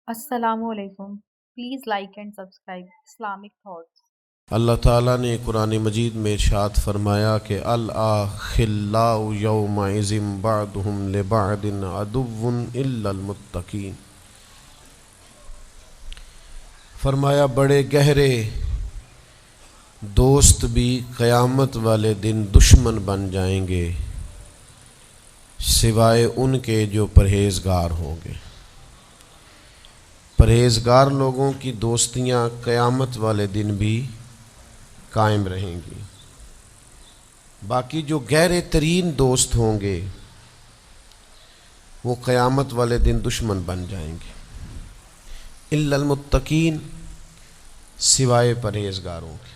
السلام علیکم. Please like and subscribe Islamic Thoughts. اللہ تعالیٰ نے قرآن مجید میں ارشاد فرمایا کہ الأخلاء یومئذ بعضهم لبعض عدو الا المتقین، فرمایا بڑے گہرے دوست بھی قیامت والے دن دشمن بن جائیں گے سوائے ان کے جو پرہیزگار ہوں گے۔ پرہیزگار لوگوں کی دوستیاں قیامت والے دن بھی قائم رہیں گی، باقی جو گہرے ترین دوست ہوں گے وہ قیامت والے دن دشمن بن جائیں گے۔ الا المتقین، سوائے پرہیزگاروں کے۔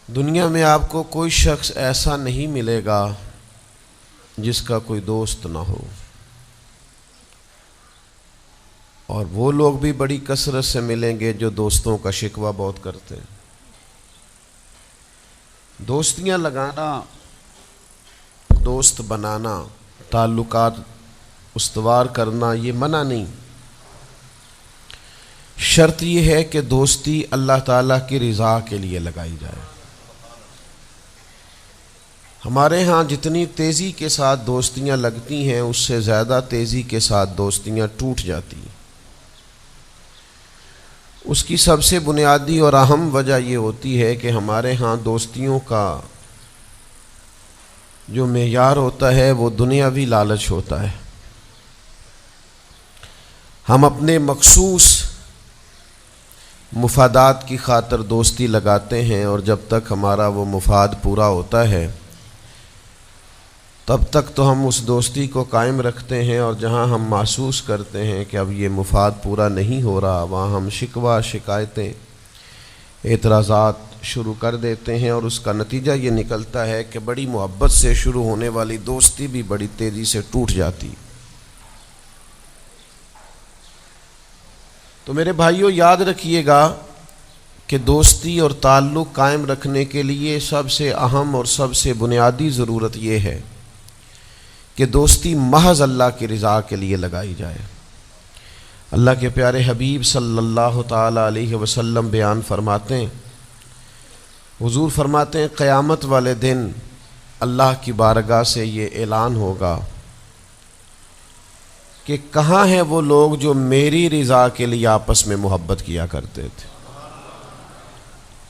دنیا میں آپ کو کوئی شخص ایسا نہیں ملے گا جس کا کوئی دوست نہ ہو، اور وہ لوگ بھی بڑی کثرت سے ملیں گے جو دوستوں کا شکوہ بہت کرتے ہیں۔ دوستیاں لگانا، دوست بنانا، تعلقات استوار کرنا یہ منع نہیں، شرط یہ ہے کہ دوستی اللہ تعالیٰ کی رضا کے لیے لگائی جائے۔ ہمارے ہاں جتنی تیزی کے ساتھ دوستیاں لگتی ہیں اس سے زیادہ تیزی کے ساتھ دوستیاں ٹوٹ جاتی ہیں۔ اس کی سب سے بنیادی اور اہم وجہ یہ ہوتی ہے کہ ہمارے ہاں دوستیوں کا جو معیار ہوتا ہے وہ دنیاوی لالچ ہوتا ہے۔ ہم اپنے مخصوص مفادات کی خاطر دوستی لگاتے ہیں، اور جب تک ہمارا وہ مفاد پورا ہوتا ہے تب تک تو ہم اس دوستی کو قائم رکھتے ہیں، اور جہاں ہم محسوس کرتے ہیں کہ اب یہ مفاد پورا نہیں ہو رہا وہاں ہم شکوہ، شکایتیں، اعتراضات شروع کر دیتے ہیں، اور اس کا نتیجہ یہ نکلتا ہے کہ بڑی محبت سے شروع ہونے والی دوستی بھی بڑی تیزی سے ٹوٹ جاتی۔ تو میرے بھائیوں یاد رکھیے گا کہ دوستی اور تعلق قائم رکھنے کے لیے سب سے اہم اور سب سے بنیادی ضرورت یہ ہے کہ دوستی محض اللہ کی رضا کے لیے لگائی جائے۔ اللہ کے پیارے حبیب صلی اللہ تعالیٰ علیہ وسلم بیان فرماتے ہیں، حضور فرماتے ہیں قیامت والے دن اللہ کی بارگاہ سے یہ اعلان ہوگا کہ کہاں ہیں وہ لوگ جو میری رضا کے لیے آپس میں محبت کیا کرتے تھے۔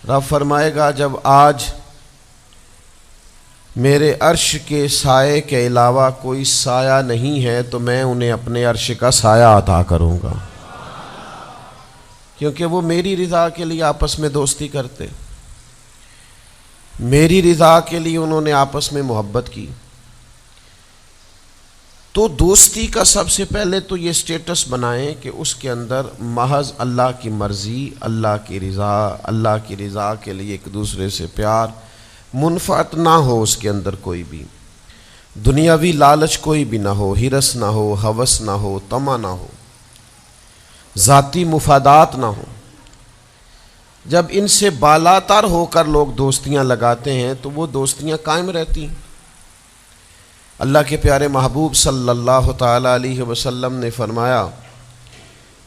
رب فرمائے گا جب آج میرے عرش کے سائے کے علاوہ کوئی سایہ نہیں ہے تو میں انہیں اپنے عرش کا سایہ عطا کروں گا، کیونکہ وہ میری رضا کے لیے آپس میں دوستی کرتے، میری رضا کے لیے انہوں نے آپس میں محبت کی۔ تو دوستی کا سب سے پہلے تو یہ سٹیٹس بنائیں کہ اس کے اندر محض اللہ کی مرضی، اللہ کی رضا کے لیے ایک دوسرے سے پیار، منفعت نہ ہو اس کے اندر کوئی بھی، دنیاوی لالچ کوئی بھی نہ ہو، ہرس نہ ہو، ہوس نہ ہو، طمع نہ ہو، ذاتی مفادات نہ ہو۔ جب ان سے بالاتر ہو کر لوگ دوستیاں لگاتے ہیں تو وہ دوستیاں قائم رہتی ہیں۔ اللہ کے پیارے محبوب صلی اللہ تعالیٰ علیہ وسلم نے فرمایا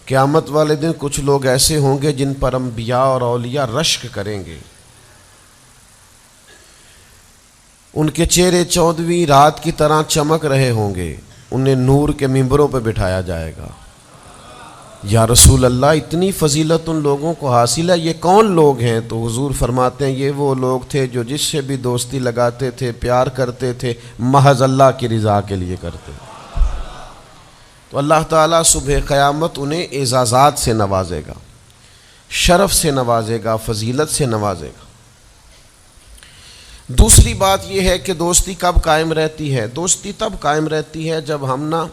قیامت والے دن کچھ لوگ ایسے ہوں گے جن پر انبیاء اور اولیاء رشک کریں گے، ان کے چہرے 14ویں رات کی طرح چمک رہے ہوں گے، انہیں نور کے ممبروں پہ بٹھایا جائے گا۔ یا رسول اللہ اتنی فضیلت ان لوگوں کو حاصل ہے، یہ کون لوگ ہیں؟ تو حضور فرماتے ہیں یہ وہ لوگ تھے جو جس سے بھی دوستی لگاتے تھے، پیار کرتے تھے، محض اللہ کی رضا کے لیے کرتے۔ تو اللہ تعالیٰ صبح قیامت انہیں اعزازات سے نوازے گا، شرف سے نوازے گا، فضیلت سے نوازے گا۔ دوسری بات یہ ہے کہ دوستی کب قائم رہتی ہے؟ دوستی تب قائم رہتی ہے جب ہم نہ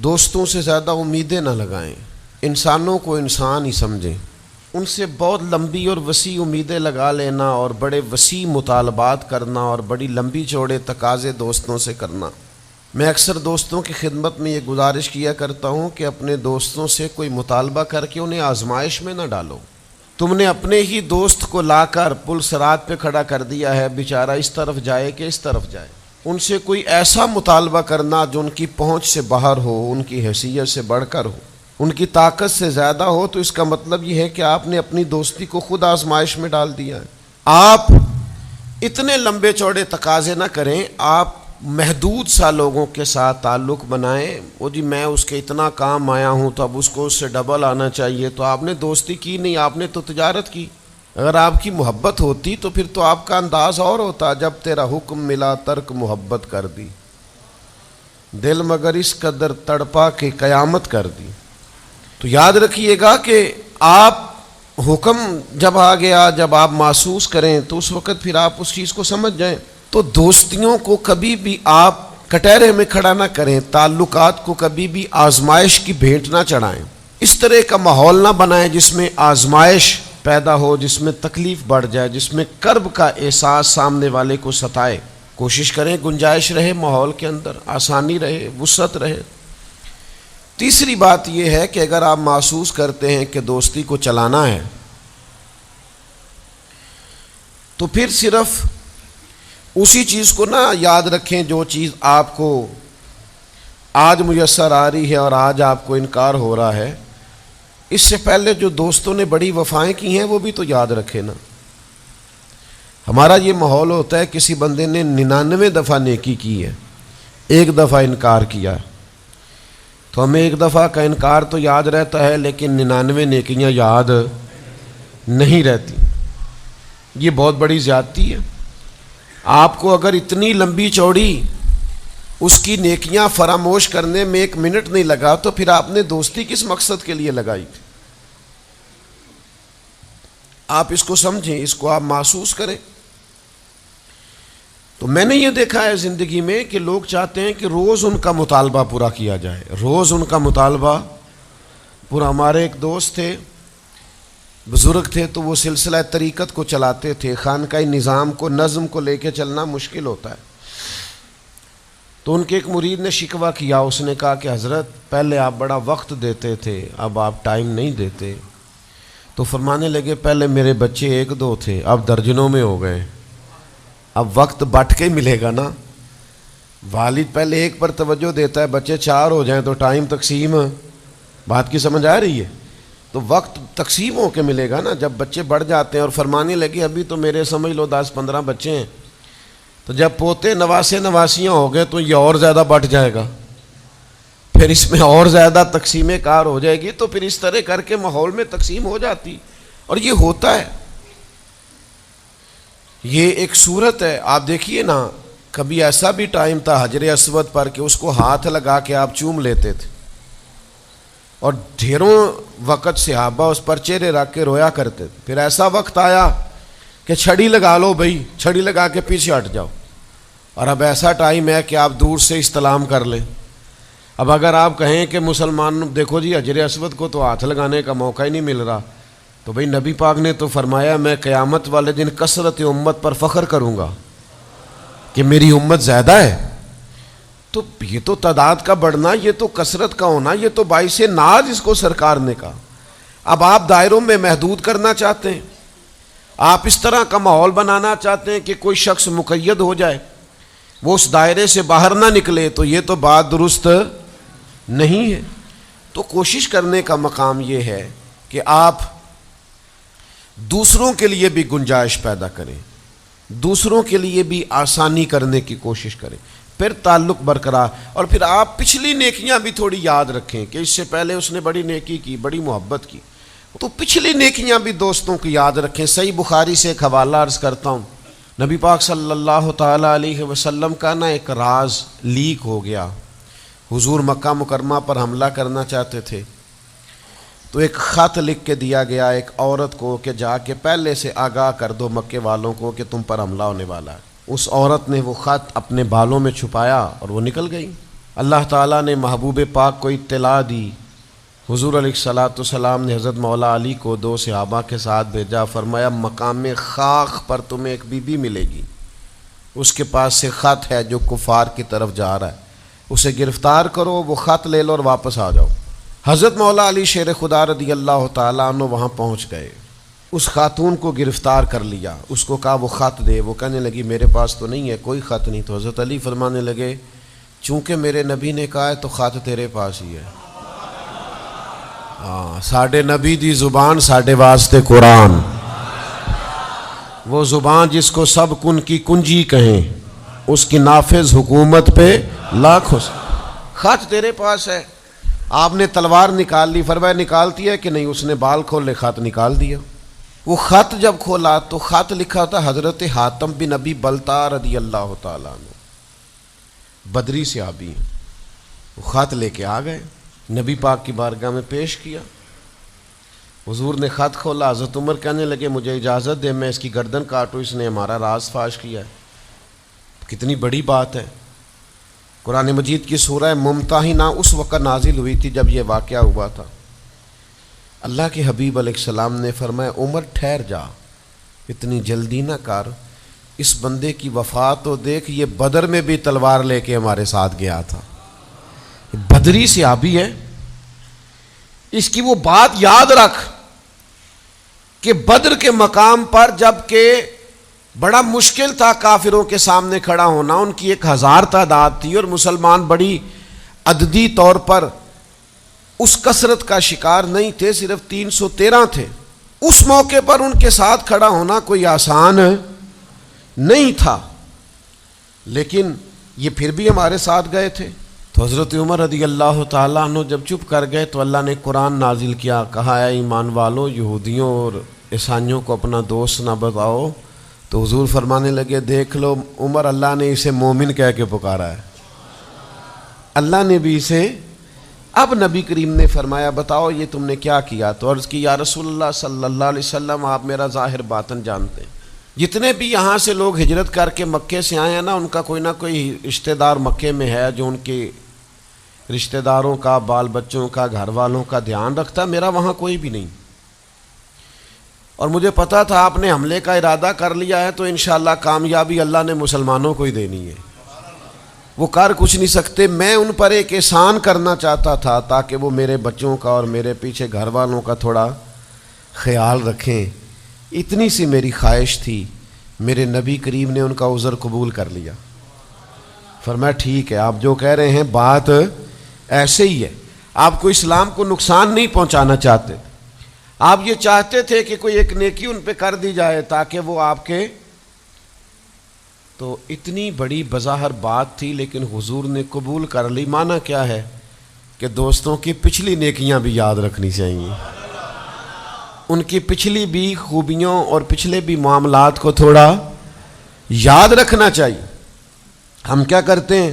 دوستوں سے زیادہ امیدیں نہ لگائیں، انسانوں کو انسان ہی سمجھیں، ان سے بہت لمبی اور وسیع امیدیں لگا لینا اور بڑے وسیع مطالبات کرنا اور بڑی لمبی چوڑے تقاضے دوستوں سے کرنا۔ میں اکثر دوستوں کی خدمت میں یہ گزارش کیا کرتا ہوں کہ اپنے دوستوں سے کوئی مطالبہ کر کے انہیں آزمائش میں نہ ڈالو۔ تم نے اپنے ہی دوست کو لا کر پل صراط پہ کھڑا کر دیا ہے، بیچارہ اس طرف جائے کہ اس طرف جائے، ان سے کوئی ایسا مطالبہ کرنا جو ان کی پہنچ سے باہر ہو، ان کی حیثیت سے بڑھ کر ہو۔ ان کی طاقت سے زیادہ ہو تو اس کا مطلب یہ ہے کہ آپ نے اپنی دوستی کو خود آزمائش میں ڈال دیا ہے۔ آپ اتنے لمبے چوڑے تقاضے نہ کریں، آپ محدود سا لوگوں کے ساتھ تعلق بنائیں۔ وہ جی میں اس کے اتنا کام آیا ہوں تو اب اس کو اس سے ڈبل آنا چاہیے، تو آپ نے دوستی کی نہیں، آپ نے تو تجارت کی۔ اگر آپ کی محبت ہوتی تو پھر تو آپ کا انداز اور ہوتا، جب تیرا حکم ملا ترک محبت کر دی، دل مگر اس قدر تڑپا کہ قیامت کر دی۔ تو یاد رکھیے گا کہ آپ حکم جب آ گیا، جب آپ محسوس کریں تو اس وقت پھر آپ اس چیز کو سمجھ جائیں۔ تو دوستیوں کو کبھی بھی آپ کٹہرے میں کھڑا نہ کریں، تعلقات کو کبھی بھی آزمائش کی بھیٹ نہ چڑھائیں، اس طرح کا ماحول نہ بنائیں جس میں آزمائش پیدا ہو، جس میں تکلیف بڑھ جائے، جس میں کرب کا احساس سامنے والے کو ستائے۔ کوشش کریں گنجائش رہے ماحول کے اندر، آسانی رہے، وسعت رہے۔ تیسری بات یہ ہے کہ اگر آپ محسوس کرتے ہیں کہ دوستی کو چلانا ہے تو پھر صرف اسی چیز کو نہ یاد رکھیں جو چیز آپ کو آج میسر آ رہی ہے اور آج آپ کو انکار ہو رہا ہے، اس سے پہلے جو دوستوں نے بڑی وفائیں کی ہیں وہ بھی تو یاد رکھے نا۔ ہمارا یہ ماحول ہوتا ہے کسی بندے نے 99 دفعہ نیکی کی ہے، ایک دفعہ انکار کیا، تو ہمیں ایک دفعہ کا انکار تو یاد رہتا ہے لیکن 99 نیکیاں یاد نہیں رہتی۔ یہ بہت بڑی زیادتی ہے۔ آپ کو اگر اتنی لمبی چوڑی اس کی نیکیاں فراموش کرنے میں 1 منٹ نہیں لگا تو پھر آپ نے دوستی کس مقصد کے لیے لگائی تھی؟ آپ اس کو سمجھیں، اس کو آپ محسوس کریں۔ تو میں نے یہ دیکھا ہے زندگی میں کہ لوگ چاہتے ہیں کہ روز ان کا مطالبہ پورا کیا جائے، روز ان کا مطالبہ پورا۔ ہمارے ایک دوست تھے، بزرگ تھے، تو وہ سلسلہ طریقت کو چلاتے تھے، خانقاہی نظام کو، نظم کو لے کے چلنا مشکل ہوتا ہے۔ تو ان کے ایک مرید نے شکوہ کیا، اس نے کہا کہ حضرت پہلے آپ بڑا وقت دیتے تھے، اب آپ ٹائم نہیں دیتے۔ تو فرمانے لگے پہلے میرے بچے 1-2 تھے، اب درجنوں میں ہو گئے، اب وقت بٹ کے ملے گا نا۔ والد پہلے ایک پر توجہ دیتا ہے، بچے 4 ہو جائیں تو ٹائم تقسیم، بات کی سمجھ آ رہی ہے؟ تو وقت تقسیم ہو کے ملے گا نا جب بچے بڑھ جاتے ہیں۔ اور فرمانے لگے ابھی تو میرے سمجھ لو 10-15 بچے ہیں، تو جب پوتے نواسے نواسیاں ہو گئے تو یہ اور زیادہ بٹ جائے گا، پھر اس میں اور زیادہ تقسیم کار ہو جائے گی، تو پھر اس طرح کر کے ماحول میں تقسیم ہو جاتی، اور یہ ہوتا ہے۔ یہ ایک صورت ہے، آپ دیکھیے نا، کبھی ایسا بھی ٹائم تھا حجر اسود پر کہ اس کو ہاتھ لگا کے آپ چوم لیتے تھے، اور ڈھیروں وقت صحابہ اس پر چہرے رکھ کے رویا کرتے تھے۔ پھر ایسا وقت آیا کہ چھڑی لگا لو بھائی، چھڑی لگا کے پیچھے ہٹ جاؤ، اور اب ایسا ٹائم ہے کہ آپ دور سے استلام کر لیں۔ اب اگر آپ کہیں کہ مسلمان دیکھو جی حجر اسود کو تو ہاتھ لگانے کا موقع ہی نہیں مل رہا، تو بھئی نبی پاک نے تو فرمایا میں قیامت والے دن کثرت امت پر فخر کروں گا کہ میری امت زیادہ ہے۔ تو یہ تو تعداد کا بڑھنا، یہ تو کثرت کا ہونا، یہ تو باعث ناز اس کو سرکار نے کہا۔ اب آپ دائروں میں محدود کرنا چاہتے ہیں، آپ اس طرح کا ماحول بنانا چاہتے ہیں کہ کوئی شخص مقید ہو جائے، وہ اس دائرے سے باہر نہ نکلے، تو یہ تو بات درست نہیں ہے۔ تو کوشش کرنے کا مقام یہ ہے کہ آپ دوسروں کے لیے بھی گنجائش پیدا کریں، دوسروں کے لیے بھی آسانی کرنے کی کوشش کریں، پھر تعلق برقرار۔ اور پھر آپ پچھلی نیکیاں بھی تھوڑی یاد رکھیں کہ اس سے پہلے اس نے بڑی نیکی کی، بڑی محبت کی، تو پچھلی نیکیاں بھی دوستوں کی یاد رکھیں۔ صحیح بخاری سے ایک حوالہ عرض کرتا ہوں، نبی پاک صلی اللہ تعالیٰ علیہ وسلم کا نا ایک راز لیک ہو گیا۔ حضور مکہ مکرمہ پر حملہ کرنا چاہتے تھے، تو ایک خط لکھ کے دیا گیا ایک عورت کو کہ جا کے پہلے سے آگاہ کر دو مکے والوں کو کہ تم پر حملہ ہونے والا ہے۔ اس عورت نے وہ خط اپنے بالوں میں چھپایا اور وہ نکل گئی۔ اللہ تعالیٰ نے محبوب پاک کو اطلاع دی، حضور علیہ الصلاۃ والسلام نے حضرت مولا علی کو 2 صحابہ کے ساتھ بھیجا، فرمایا مقام خاک پر تمہیں ایک بی بی ملے گی، اس کے پاس سے خط ہے جو کفار کی طرف جا رہا ہے، اسے گرفتار کرو، وہ خط لے لو اور واپس آ جاؤ۔ حضرت مولا علی شیر خدا رضی اللہ تعالیٰ عنہ وہاں پہنچ گئے، اس خاتون کو گرفتار کر لیا، اس کو کہا وہ خط دے، وہ کہنے لگی میرے پاس تو نہیں ہے، کوئی خط نہیں۔ تو حضرت علی فرمانے لگے چونکہ میرے نبی نے کہا ہے تو خط تیرے پاس ہی ہے۔ ساڈے نبی دی زبان ساڈے واسطے قرآن، وہ زبان جس کو سب کن کی کنجی کہیں، اس کی نافذ حکومت پہ لاکھوں۔ خط تیرے پاس ہے، آپ نے تلوار نکال لی، فرمایا نکالتی ہے کہ نہیں؟ اس نے بال کھولے، خط نکال دیا۔ وہ خط جب کھولا تو خط لکھا تھا حضرت حاتم بن ابی بلتع رضی اللہ تعالیٰ عنہ، بدری صحابی ہیں۔ وہ خط لے کے آ گئے، نبی پاک کی بارگاہ میں پیش کیا۔ حضور نے خط کھولا، حضرت عمر کہنے لگے مجھے اجازت دے میں اس کی گردن کاٹوں، اس نے ہمارا راز فاش کیا ہے۔ کتنی بڑی بات ہے۔ قرآن مجید کی سورہ ممتحنہ اس وقت نازل ہوئی تھی جب یہ واقعہ ہوا تھا۔ اللہ کے حبیب علیہ السلام نے فرمایا عمر ٹھہر جا، اتنی جلدی نہ کر، اس بندے کی وفات تو دیکھ، یہ بدر میں بھی تلوار لے کے ہمارے ساتھ گیا تھا، بدری صحابی ہے، اس کی وہ بات یاد رکھ کہ بدر کے مقام پر جب کہ بڑا مشکل تھا کافروں کے سامنے کھڑا ہونا، ان کی 1000 تعداد تھی اور مسلمان بڑی عددی طور پر اس کثرت کا شکار نہیں تھے، صرف 313 تھے۔ اس موقع پر ان کے ساتھ کھڑا ہونا کوئی آسان نہیں تھا، لیکن یہ پھر بھی ہمارے ساتھ گئے تھے۔ تو حضرت عمر رضی اللہ تعالیٰ عنہ جب چپ کر گئے تو اللہ نے قرآن نازل کیا، کہا اے ایمان والو یہودیوں اور عیسائیوں کو اپنا دوست نہ بتاؤ۔ تو حضور فرمانے لگے دیکھ لو عمر، اللہ نے اسے مومن کہہ کے پکارا ہے، اللہ نے بھی اسے۔ اب نبی کریم نے فرمایا بتاؤ یہ تم نے کیا کیا؟ تو عرض کی یا رسول اللہ صلی اللہ علیہ وسلم آپ میرا ظاہر باطن جانتے ہیں، جتنے بھی یہاں سے لوگ ہجرت کر کے مکے سے آئے ہیں نا، ان کا کوئی نہ کوئی رشتہ دار مکے میں ہے جو ان کے رشتہ داروں کا، بال بچوں کا، گھر والوں کا دھیان رکھتا، میرا وہاں کوئی بھی نہیں۔ اور مجھے پتا تھا آپ نے حملے کا ارادہ کر لیا ہے تو انشاءاللہ کامیابی اللہ نے مسلمانوں کو ہی دینی ہے، وہ کر کچھ نہیں سکتے۔ میں ان پر ایک احسان کرنا چاہتا تھا تاکہ وہ میرے بچوں کا اور میرے پیچھے گھر والوں کا تھوڑا خیال رکھیں، اتنی سی میری خواہش تھی۔ میرے نبی کریم نے ان کا عذر قبول کر لیا، فرمایا ٹھیک ہے آپ جو کہہ رہے ہیں بات ایسے ہی ہے، آپ کو اسلام کو نقصان نہیں پہنچانا چاہتے، آپ یہ چاہتے تھے کہ کوئی ایک نیکی ان پہ کر دی جائے تاکہ وہ آپ کے۔ تو اتنی بڑی بظاہر بات تھی لیکن حضور نے قبول کر لی۔ معنی کیا ہے کہ دوستوں کی پچھلی نیکیاں بھی یاد رکھنی چاہیے، ان کی پچھلی بھی خوبیوں اور پچھلے بھی معاملات کو تھوڑا یاد رکھنا چاہیے۔ ہم کیا کرتے ہیں؟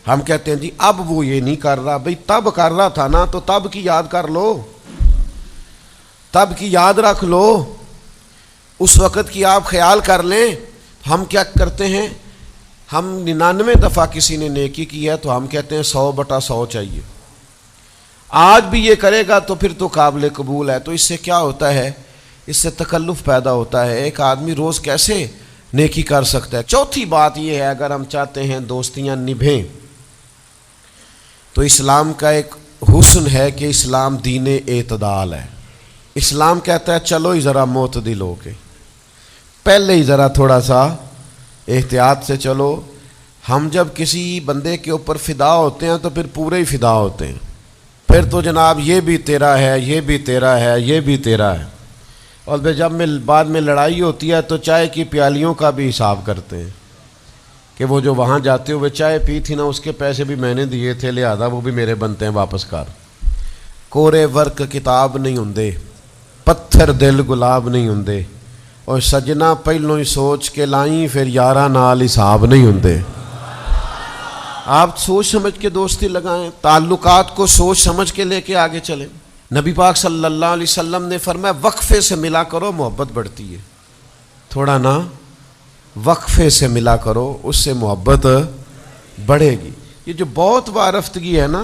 ہم کہتے ہیں جی اب وہ یہ نہیں کر رہا، بھئی تب کر رہا تھا نا، تو تب کی یاد کر لو، تب کی یاد رکھ لو، اس وقت کی آپ خیال کر لیں۔ ہم کیا کرتے ہیں؟ ہم 99 دفعہ کسی نے نیکی کی ہے تو ہم کہتے ہیں 100/100 چاہیے، آج بھی یہ کرے گا تو پھر تو قابل قبول ہے۔ تو اس سے کیا ہوتا ہے؟ اس سے تکلف پیدا ہوتا ہے، ایک آدمی روز کیسے نیکی کر سکتا ہے؟ چوتھی بات یہ ہے اگر ہم چاہتے ہیں دوستیاں نبھیں تو اسلام کا ایک حسن ہے کہ اسلام دین اعتدال ہے۔ اسلام کہتا ہے چلو ہی ذرا معتدل ہو کے، پہلے ہی ذرا تھوڑا سا احتیاط سے چلو۔ ہم جب کسی بندے کے اوپر فدا ہوتے ہیں تو پھر پورے ہی فدا ہوتے ہیں، پھر تو جناب یہ بھی تیرا ہے، یہ بھی تیرا ہے، یہ بھی تیرا ہے۔ اور جب بعد میں لڑائی ہوتی ہے تو چائے کی پیالیوں کا بھی حساب کرتے ہیں کہ وہ جو وہاں جاتے ہوئے چائے پی تھی نا اس کے پیسے بھی میں نے دیے تھے، لہذا وہ بھی میرے بنتے ہیں واپس کر۔ کورے ورک کتاب نہیں ہوندے، پتھر دل گلاب نہیں ہوندے، اور سجنا پہلوں ہی سوچ کے لائیں پھر یاراں نال حساب نہیں ہوندے۔ آپ سوچ سمجھ کے دوستی لگائیں، تعلقات کو سوچ سمجھ کے لے کے آگے چلیں۔ نبی پاک صلی اللہ علیہ وسلم نے فرمایا وقفے سے ملا کرو محبت بڑھتی ہے، تھوڑا نا وقفے سے ملا کرو، اس سے محبت بڑھے گی۔ یہ جو بہت وارفتگی ہے نا،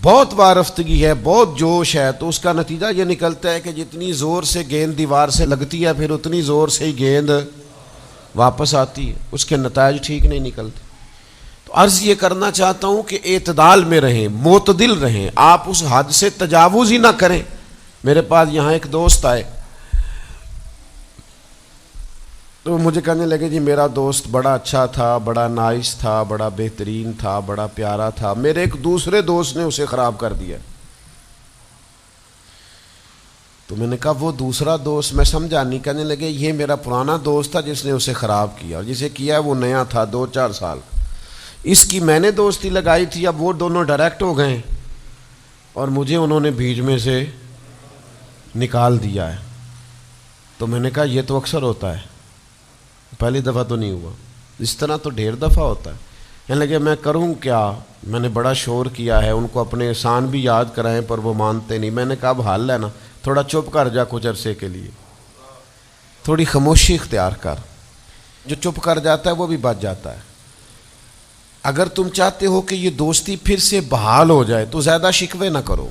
بہت وارفتگی ہے، بہت جوش ہے، تو اس کا نتیجہ یہ نکلتا ہے کہ جتنی زور سے گیند دیوار سے لگتی ہے پھر اتنی زور سے ہی گیند واپس آتی ہے، اس کے نتائج ٹھیک نہیں نکلتے۔ تو عرض یہ کرنا چاہتا ہوں کہ اعتدال میں رہیں، معتدل رہیں، آپ اس حد سے تجاوز ہی نہ کریں۔ میرے پاس یہاں ایک دوست آئے تو مجھے کہنے لگے جی میرا دوست بڑا اچھا تھا، بڑا نائس تھا، بڑا بہترین تھا، بڑا پیارا تھا، میرے ایک دوسرے دوست نے اسے خراب کر دیا۔ تو میں نے کہا وہ دوسرا دوست میں سمجھا نہیں. کہنے لگے یہ میرا پرانا دوست تھا جس نے اسے خراب کیا, اور جسے کیا وہ نیا تھا 2-4 سال. اس کی میں نے دوستی لگائی تھی, اب وہ دونوں ڈائریکٹ ہو گئے اور مجھے انہوں نے بیچ میں سے نکال دیا ہے. تو میں نے کہا یہ تو اکثر ہوتا ہے, پہلی دفعہ تو نہیں ہوا, اس طرح تو ڈھیر دفعہ ہوتا ہے. کہنے لگے میں کروں کیا, میں نے بڑا شور کیا ہے, ان کو اپنے احسان بھی یاد کرائیں پر وہ مانتے نہیں. میں نے کہا اب حل ہے نا, تھوڑا چپ کر جا کچھ عرصے کے لیے, تھوڑی خاموشی اختیار کر. جو چپ کر جاتا ہے وہ بھی بچ جاتا ہے. اگر تم چاہتے ہو کہ یہ دوستی پھر سے بحال ہو جائے تو زیادہ شکوے نہ کرو,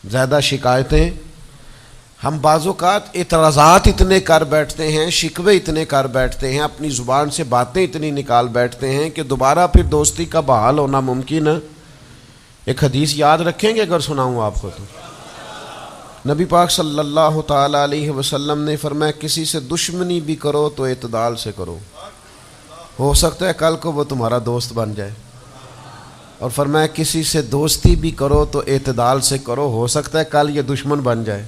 زیادہ شکایتیں. ہم بعض اوقات اعتراضات اتنے کر بیٹھتے ہیں, شکوے اتنے کر بیٹھتے ہیں, اپنی زبان سے باتیں اتنی نکال بیٹھتے ہیں کہ دوبارہ پھر دوستی کا بحال ہونا ممکن ہے. ایک حدیث یاد رکھیں گے اگر سناؤں آپ کو تو. نبی پاک صلی اللہ تعالیٰ علیہ وسلم نے فرمایا کسی سے دشمنی بھی کرو تو اعتدال سے کرو, ہو سکتا ہے کل کو وہ تمہارا دوست بن جائے. اور فرمایا کسی سے دوستی بھی کرو تو اعتدال سے کرو, ہو سکتا ہے کل یہ دشمن بن جائے.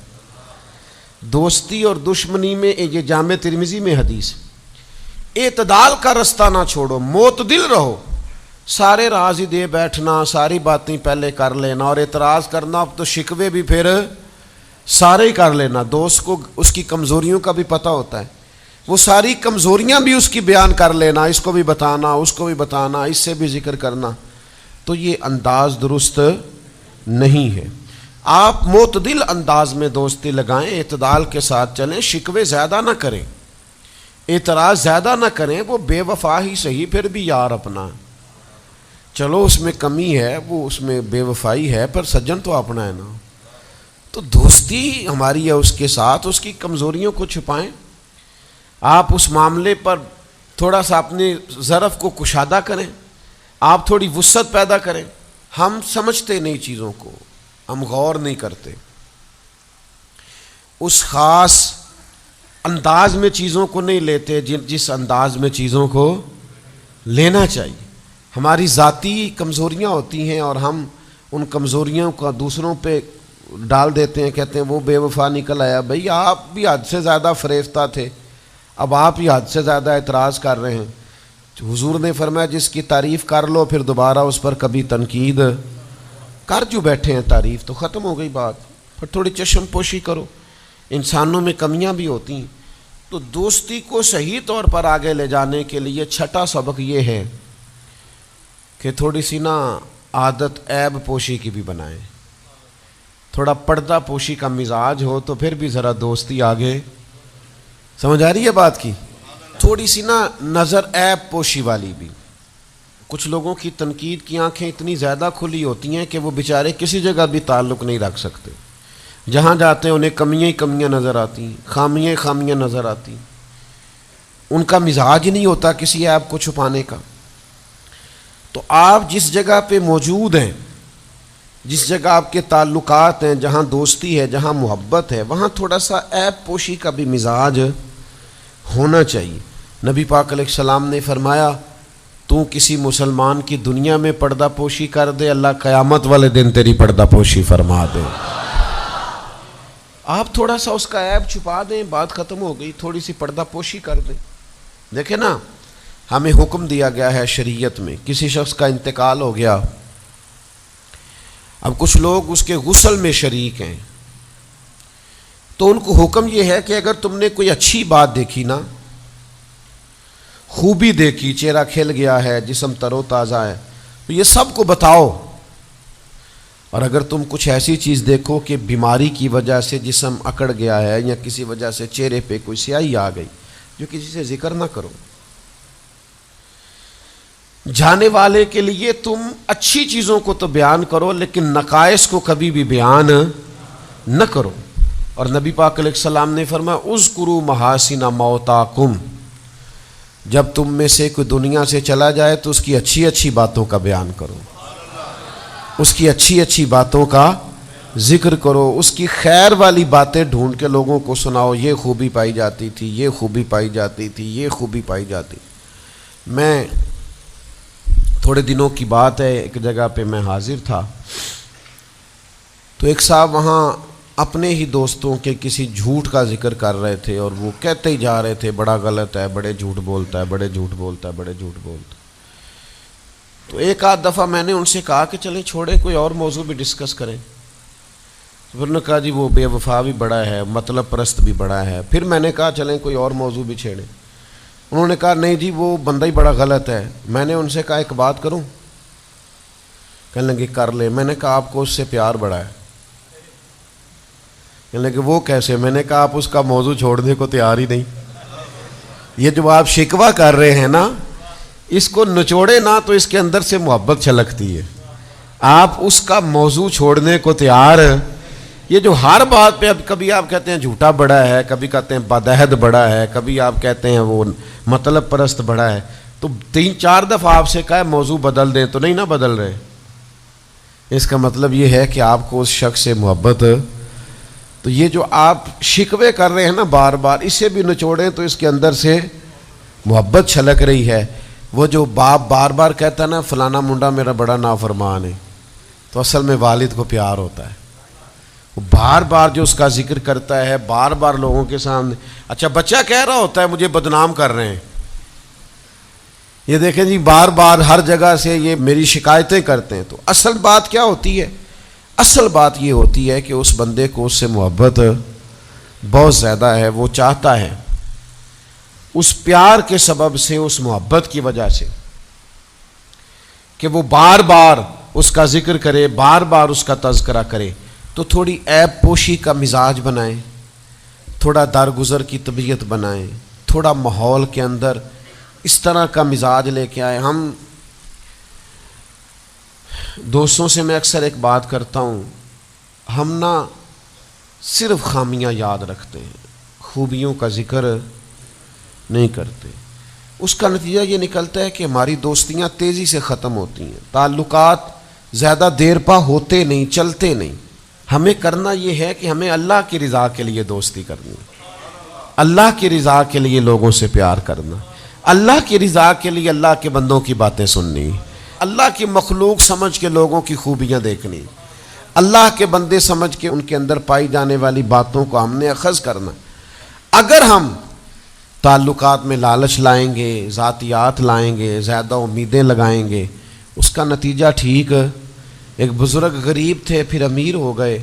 دوستی اور دشمنی میں یہ جامع ترمذی میں حدیث, اعتدال کا رستہ نہ چھوڑو, معتدل رہو. سارے راز ہی دے بیٹھنا, ساری باتیں پہلے کر لینا اور اعتراض کرنا, اب تو شکوے بھی پھر سارے ہی کر لینا. دوست کو اس کی کمزوریوں کا بھی پتہ ہوتا ہے, وہ ساری کمزوریاں بھی اس کی بیان کر لینا, اس کو بھی بتانا, اس کو بھی بتانا, اس سے بھی ذکر کرنا. تو یہ انداز درست نہیں ہے. آپ معتدل انداز میں دوستی لگائیں, اعتدال کے ساتھ چلیں, شکوے زیادہ نہ کریں, اعتراض زیادہ نہ کریں. وہ بے وفا ہی صحیح, پھر بھی یار اپنا, چلو اس میں کمی ہے, وہ اس میں بے وفائی ہے, پر سجن تو اپنا ہے نا. تو دوستی ہماری ہے اس کے ساتھ, اس کی کمزوریوں کو چھپائیں. آپ اس معاملے پر تھوڑا سا اپنے ظرف کو کشادہ کریں, آپ تھوڑی وسعت پیدا کریں. ہم سمجھتے نہیں چیزوں کو, ہم غور نہیں کرتے, اس خاص انداز میں چیزوں کو نہیں لیتے جس انداز میں چیزوں کو لینا چاہیے. ہماری ذاتی کمزوریاں ہوتی ہیں اور ہم ان کمزوریوں کا دوسروں پہ ڈال دیتے ہیں, کہتے ہیں وہ بے وفا نکل آیا. بھئی آپ بھی حد سے زیادہ فریفتہ تھے, اب آپ ہی حد سے زیادہ اعتراض کر رہے ہیں. حضور نے فرمایا جس کی تعریف کر لو پھر دوبارہ اس پر کبھی تنقید کر جو بیٹھے ہیں, تعریف تو ختم ہو گئی بات. پھر تھوڑی چشم پوشی کرو, انسانوں میں کمیاں بھی ہوتی ہیں. تو دوستی کو صحیح طور پر آگے لے جانے کے لیے چھٹا سبق یہ ہے کہ تھوڑی سی نا عادت عیب پوشی کی بھی بنائیں. تھوڑا پردہ پوشی کا مزاج ہو تو پھر بھی ذرا دوستی آگے. سمجھ آ رہی ہے بات کی؟ تھوڑی سی نا نظر عیب پوشی والی بھی. کچھ لوگوں کی تنقید کی آنکھیں اتنی زیادہ کھلی ہوتی ہیں کہ وہ بیچارے کسی جگہ بھی تعلق نہیں رکھ سکتے. جہاں جاتے ہیں انہیں کمیاں ہی کمیاں نظر آتی ہیں, خامیاں ہی خامیاں نظر آتی ہیں. ان کا مزاج ہی نہیں ہوتا کسی عیب کو چھپانے کا. تو آپ جس جگہ پہ موجود ہیں, جس جگہ آپ کے تعلقات ہیں, جہاں دوستی ہے, جہاں محبت ہے, وہاں تھوڑا سا عیب پوشی کا بھی مزاج ہونا چاہیے. نبی پاک علیہ السلام نے فرمایا تو کسی مسلمان کی دنیا میں پردہ پوشی کر دے, اللہ قیامت والے دن تیری پردہ پوشی فرما دے. آپ تھوڑا سا اس کا عیب چھپا دیں, بات ختم ہو گئی. تھوڑی سی پردہ پوشی کر دیں. دیکھیں نا, ہمیں حکم دیا گیا ہے شریعت میں, کسی شخص کا انتقال ہو گیا, اب کچھ لوگ اس کے غسل میں شریک ہیں, تو ان کو حکم یہ ہے کہ اگر تم نے کوئی اچھی بات دیکھی نا, خوبی دیکھی, چہرہ کھل گیا ہے, جسم تر و تازہ ہے, تو یہ سب کو بتاؤ. اور اگر تم کچھ ایسی چیز دیکھو کہ بیماری کی وجہ سے جسم اکڑ گیا ہے یا کسی وجہ سے چہرے پہ کوئی سیاہی آ گئی, جو کسی سے ذکر نہ کرو. جانے والے کے لیے تم اچھی چیزوں کو تو بیان کرو, لیکن نقائص کو کبھی بھی بیان نہ کرو. اور نبی پاک علیہ السلام نے فرمایا اذکروا محاسن موتاکم, جب تم میں سے کوئی دنیا سے چلا جائے تو اس کی اچھی اچھی باتوں کا بیان کرو, اس کی اچھی اچھی باتوں کا ذکر کرو, اس کی خیر والی باتیں ڈھونڈ کے لوگوں کو سناؤ. یہ خوبی پائی جاتی تھی, یہ خوبی پائی جاتی تھی, یہ خوبی پائی جاتی. میں تھوڑے دنوں کی بات ہے, ایک جگہ پہ میں حاضر تھا, تو ایک صاحب وہاں اپنے ہی دوستوں کے کسی جھوٹ کا ذکر کر رہے تھے اور وہ کہتے ہی جا رہے تھے بڑا غلط ہے، بڑے جھوٹ بولتا ہے، بڑے جھوٹ بولتا ہے، بڑے جھوٹ بولتا ہے۔ تو ایک آدھ دفعہ میں نے ان سے کہا کہ چلیں چھوڑیں، کوئی اور موضوع بھی ڈسکس کریں۔ پھر انہوں نے کہا جی وہ بے وفا بھی بڑا ہے، مطلب پرست بھی بڑا ہے۔ پھر میں نے کہا چلیں کوئی اور موضوع بھی چھیڑیں۔ انہوں نے کہا نہیں جی وہ بندہ ہی بڑا غلط ہے۔ میں نے ان سے کہا ایک بات کروں؟ کہنے لگے کر لے۔ میں نے کہا آپ کو اس سے پیار بڑا ہے؟ کہنے لگے وہ کیسے؟ میں نے کہا آپ اس کا موضوع چھوڑنے کو تیار ہی نہیں۔ یہ جو آپ شکوہ کر رہے ہیں نا، اس کو نچوڑے نہ تو اس کے اندر سے محبت چھلکتی ہے۔ آپ اس کا موضوع چھوڑنے کو تیار، یہ جو ہر بات پہ اب کبھی آپ کہتے ہیں جھوٹا بڑا ہے، کبھی کہتے ہیں بدعہد بڑا ہے، کبھی آپ کہتے ہیں وہ مطلب پرست بڑا ہے، تو 3-4 دفعہ آپ سے کہا ہے موضوع بدل دیں تو نہیں نہ بدل رہے۔ اس کا مطلب یہ ہے کہ آپ کو اس شخص سے محبت۔ تو یہ جو آپ شکوے کر رہے ہیں نا بار بار، اسے بھی نچوڑیں تو اس کے اندر سے محبت چھلک رہی ہے۔ وہ جو باپ بار بار کہتا ہے نا فلانا منڈا میرا بڑا نافرمان ہے، تو اصل میں والد کو پیار ہوتا ہے۔ وہ بار بار جو اس کا ذکر کرتا ہے، بار بار لوگوں کے سامنے، اچھا بچہ کہہ رہا ہوتا ہے مجھے بدنام کر رہے ہیں، یہ دیکھیں جی بار بار ہر جگہ سے یہ میری شکایتیں کرتے ہیں۔ تو اصل بات کیا ہوتی ہے؟ اصل بات یہ ہوتی ہے کہ اس بندے کو اس سے محبت بہت زیادہ ہے، وہ چاہتا ہے اس پیار کے سبب سے، اس محبت کی وجہ سے کہ وہ بار بار اس کا ذکر کرے، بار بار اس کا تذکرہ کرے، تو تھوڑی عیب پوشی کا مزاج بنائیں، تھوڑا درگزر کی طبیعت بنائیں، تھوڑا ماحول کے اندر اس طرح کا مزاج لے کے آئے۔ ہم دوستوں سے میں اکثر ایک بات کرتا ہوں، ہم نہ صرف خامیاں یاد رکھتے ہیں، خوبیوں کا ذکر نہیں کرتے۔ اس کا نتیجہ یہ نکلتا ہے کہ ہماری دوستیاں تیزی سے ختم ہوتی ہیں، تعلقات زیادہ دیر پا ہوتے نہیں، چلتے نہیں۔ ہمیں کرنا یہ ہے کہ ہمیں اللہ کی رضا کے لیے دوستی کرنی، اللہ کی رضا کے لیے لوگوں سے پیار کرنا، اللہ کی رضا کے لیے اللہ کے بندوں کی باتیں سننی، اللہ کی مخلوق سمجھ کے لوگوں کی خوبیاں دیکھنی، اللہ کے بندے سمجھ کے ان کے اندر پائی جانے والی باتوں کو ہم نے اخذ کرنا۔ اگر ہم تعلقات میں لالچ لائیں گے، ذاتیات لائیں گے، زیادہ امیدیں لگائیں گے، اس کا نتیجہ ٹھیک۔ ایک بزرگ غریب تھے پھر امیر ہو گئے،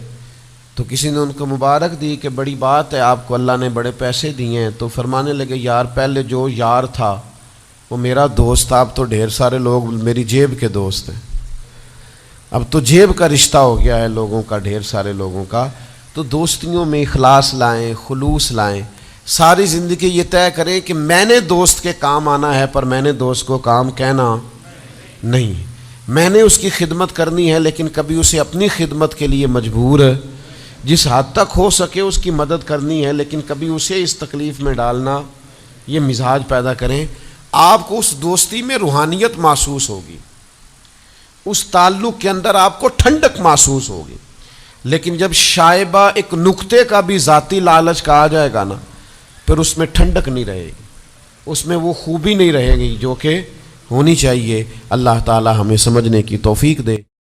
تو کسی نے ان کو مبارک دی کہ بڑی بات ہے آپ کو اللہ نے بڑے پیسے دیے ہیں، تو فرمانے لگے یار پہلے جو یار تھا وہ میرا دوست تھا، اب تو ڈھیر سارے لوگ میری جیب کے دوست ہیں، اب تو جیب کا رشتہ ہو گیا ہے لوگوں کا، ڈھیر سارے لوگوں کا۔ تو دوستیوں میں اخلاص لائیں، خلوص لائیں، ساری زندگی یہ طے کریں کہ میں نے دوست کے کام آنا ہے، پر میں نے دوست کو کام کہنا نہیں، میں نے اس کی خدمت کرنی ہے لیکن کبھی اسے اپنی خدمت کے لیے مجبور، جس حد تک ہو سکے اس کی مدد کرنی ہے لیکن کبھی اسے اس تکلیف میں ڈالنا، یہ مزاج پیدا کریں۔ آپ کو اس دوستی میں روحانیت محسوس ہوگی، اس تعلق کے اندر آپ کو ٹھنڈک محسوس ہوگی، لیکن جب شائبہ ایک نقطے کا بھی ذاتی لالچ کا آ جائے گا نا، پھر اس میں ٹھنڈک نہیں رہے گی، اس میں وہ خوبی نہیں رہے گی جو کہ ہونی چاہیے۔ اللہ تعالی ہمیں سمجھنے کی توفیق دے۔